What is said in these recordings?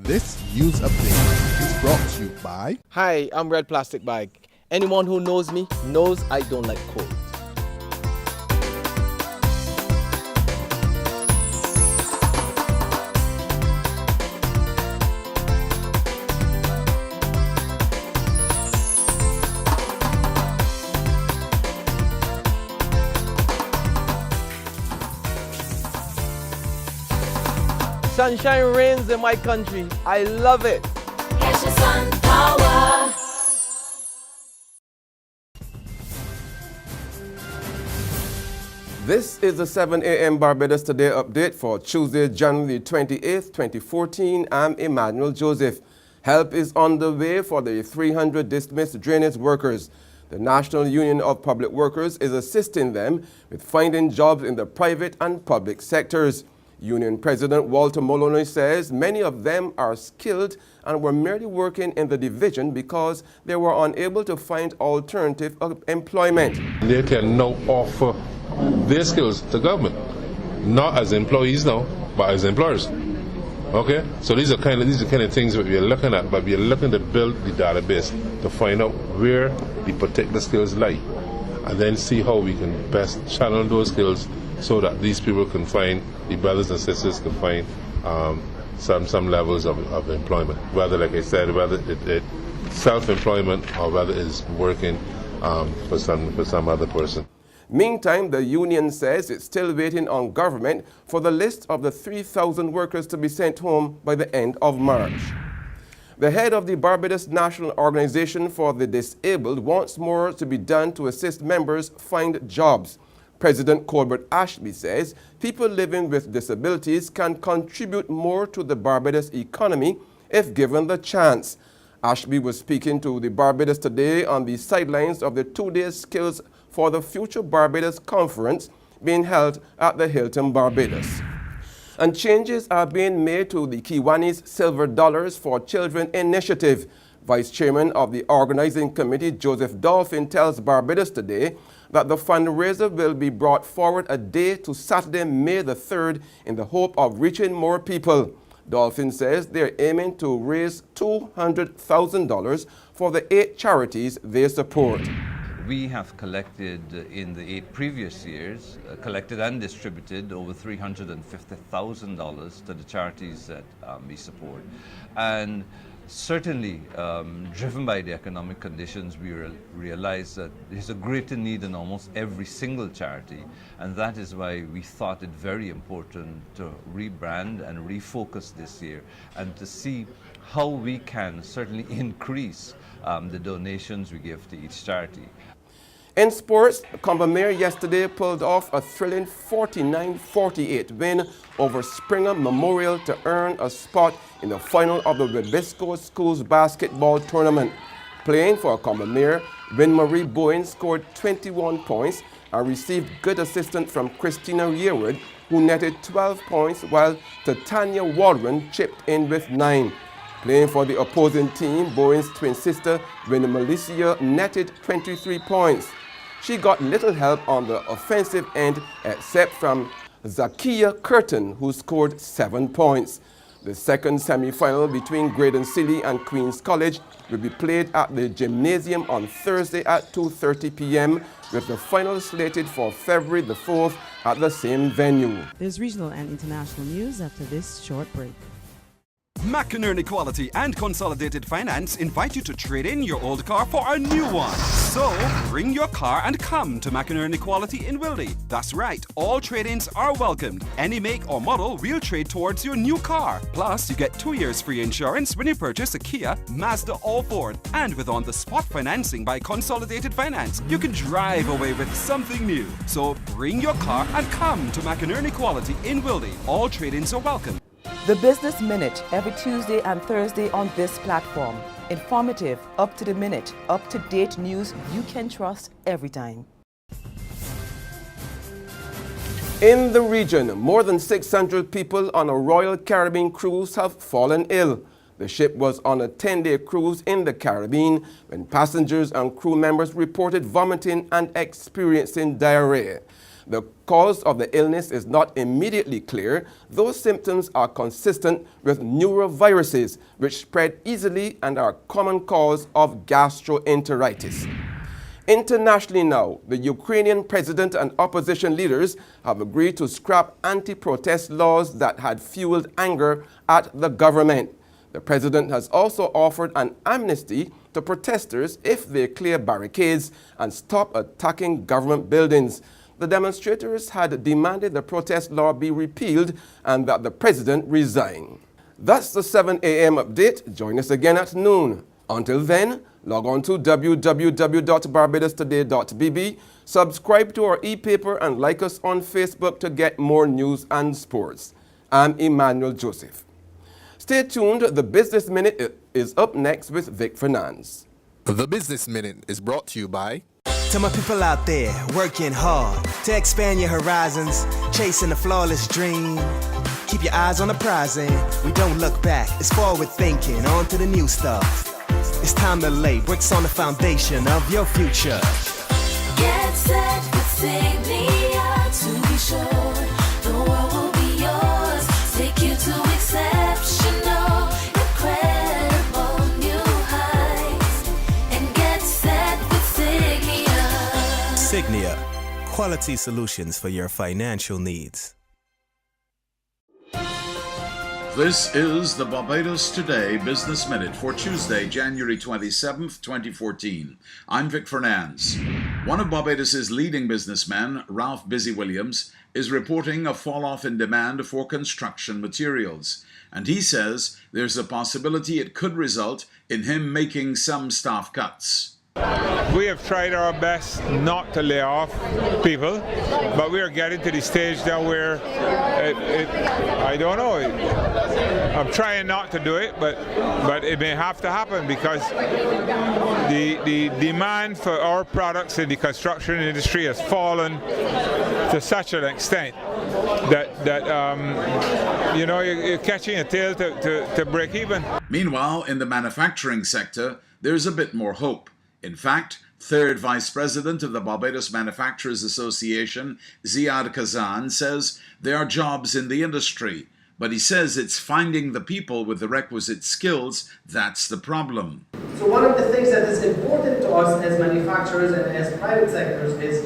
This news update is brought to you by... Hi, I'm Red Plastic Bag. Anyone who knows me knows I don't like cold. Sunshine reigns in my country. I love it. Get your sun power. This is the 7 a.m. Barbados Today update for Tuesday, January 28th, 2014. I'm Emmanuel Joseph. Help is on the way for the 300 dismissed drainage workers. The National Union of Public Workers is assisting them with finding jobs in the private and public sectors. Union President Walter Moloney says many of them are skilled and were merely working in the division because they were unable to find alternative employment. They can now offer their skills to government, not as employees now, but as employers. Okay, so these are kind of things that we are looking at, but we are looking to build the database to find out where the particular skills lie, and then see how we can best channel those skills so that these people can find, the brothers and sisters can find some levels of employment, whether, like I said, whether it's self-employment or whether it's working for some other person. Meantime, the union says it's still waiting on government for the list of the 3,000 workers to be sent home by the end of March. The head of the Barbados National Organization for the Disabled wants more to be done to assist members find jobs. President Colbert Ashby says people living with disabilities can contribute more to the Barbados economy if given the chance. Ashby was speaking to the Barbados Today on the sidelines of the two-day Skills for the Future Barbados Conference being held at the Hilton Barbados. And changes are being made to the Kiwani's Silver Dollars for Children initiative. Vice Chairman of the organizing committee, Joseph Dolphin, tells Barbados Today that the fundraiser will be brought forward a day to Saturday, May the 3rd, in the hope of reaching more people. Dolphin says they're aiming to raise $200,000 for the 8 charities they support. We have collected in the 8 previous years, collected and distributed over $350,000 to the charities that we support. And certainly, driven by the economic conditions, we realize that there's a greater need in almost every single charity, and that is why we thought it very important to rebrand and refocus this year and to see how we can certainly increase the donations we give to each charity. In sports, Combermere yesterday pulled off a thrilling 49-48 win over Springer Memorial to earn a spot in the final of the Wibisco Schools basketball tournament. Playing for Combermere, Winmarie Bowen scored 21 points and received good assistance from Christina Yearwood, who netted 12 points, while Titania Waldron chipped in with 9. Playing for the opposing team, Bowen's twin sister, Winmalicia, netted 23 points. She got little help on the offensive end except from Zakia Curtin, who scored 7 points. The second semi-final between Graydon City and Queen's College will be played at the gymnasium on Thursday at 2:30 p.m. with the final slated for February the 4th at the same venue. There's regional and international news after this short break. McInerney Quality and Consolidated Finance invite you to trade in your old car for a new one. So, bring your car and come to McInerney Quality in Wildy. That's right, all trade-ins are welcomed. Any make or model we'll trade towards your new car. Plus, you get 2 years free insurance when you purchase a Kia, Mazda or Ford. And with on-the-spot financing by Consolidated Finance, you can drive away with something new. So, bring your car and come to McInerney Quality in Wildy. All trade-ins are welcome. The Business Minute, every Tuesday and Thursday on this platform. Informative, up-to-the-minute, up-to-date news you can trust every time. In the region, more than 600 people on a Royal Caribbean cruise have fallen ill. The ship was on a 10-day cruise in the Caribbean when passengers and crew members reported vomiting and experiencing diarrhea. The cause of the illness is not immediately clear, though symptoms are consistent with neuroviruses, which spread easily and are a common cause of gastroenteritis. Internationally now, the Ukrainian president and opposition leaders have agreed to scrap anti-protest laws that had fueled anger at the government. The president has also offered an amnesty to protesters if they clear barricades and stop attacking government buildings. The demonstrators had demanded the protest law be repealed and that the president resign. That's the 7 a.m. update. Join us again at noon. Until then, log on to www.barbadostoday.bb, subscribe to our e-paper and like us on Facebook to get more news and sports. I'm Emmanuel Joseph. Stay tuned. The Business Minute is up next with Vic Fernandes. The Business Minute is brought to you by... To my people out there working hard to expand your horizons, chasing a flawless dream. Keep your eyes on the prize and we don't look back. It's forward thinking, on to the new stuff. It's time to lay bricks on the foundation of your future. Get set with Signia to be sure the world will be yours. Take you to exceptional, incredible new heights. And get set with Signia. Signia, quality solutions for your financial needs. This is the Barbados Today Business Minute for Tuesday, January 27th, 2014. I'm Vic Fernandes. One of Barbados's leading businessmen, Ralph Busy Williams, is reporting a fall-off in demand for construction materials. And he says there's a possibility it could result in him making some staff cuts. We have tried our best not to lay off people, but we are getting to the stage now where I don't know. I'm trying not to do it, but it may have to happen because the demand for our products in the construction industry has fallen to such an extent that you're catching a tail to break even. Meanwhile, in the manufacturing sector, there's a bit more hope. In fact, third Vice President of the Barbados Manufacturers Association, Ziad Kazan, says there are jobs in the industry, but he says it's finding the people with the requisite skills that's the problem. So one of the things that is important to us as manufacturers and as private sectors is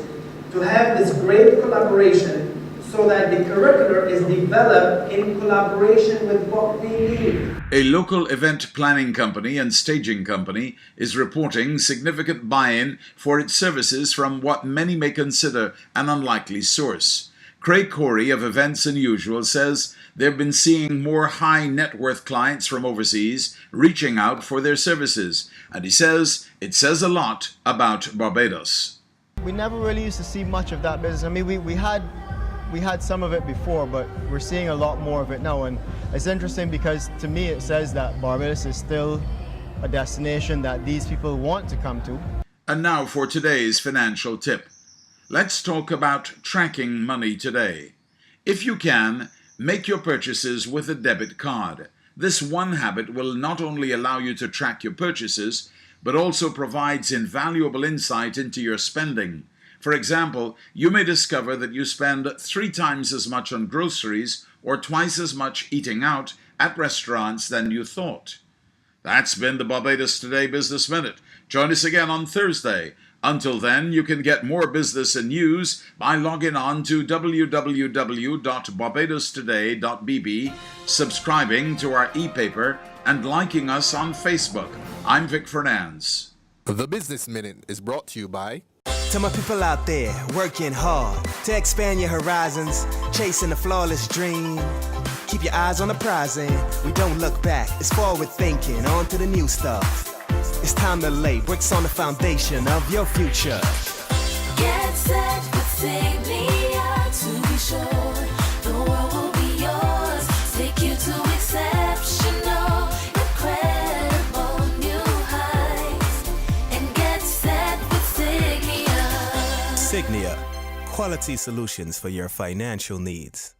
to have this great collaboration so that the curriculum is developed in collaboration with what we need. A local event planning company and staging company is reporting significant buy-in for its services from what many may consider an unlikely source. Craig Corey of Events Unusual says they've been seeing more high net worth clients from overseas reaching out for their services, and he says it says a lot about Barbados. We never really used to see much of that business. I mean, we had some of it before, but we're seeing a lot more of it now, and it's interesting because to me it says that Barbados is still a destination that these people want to come to. And now for today's financial tip. Let's talk about tracking money today. If you can, make your purchases with a debit card. This one habit will not only allow you to track your purchases, but also provides invaluable insight into your spending. For example, you may discover that you spend 3 times as much on groceries or twice as much eating out at restaurants than you thought. That's been the Barbados Today Business Minute. Join us again on Thursday. Until then, you can get more business and news by logging on to www.barbadostoday.bb, subscribing to our e-paper, and liking us on Facebook. I'm Vic Fernandes. The Business Minute is brought to you by... To my people out there working hard to expand your horizons, chasing a flawless dream. Keep your eyes on the prize and we don't look back. It's forward thinking, on to the new stuff. It's time to lay bricks on the foundation of your future. Get set with Signia to be sure the world will be yours. Take you to exceptional, incredible new heights. And get set with Signia. Signia, quality solutions for your financial needs.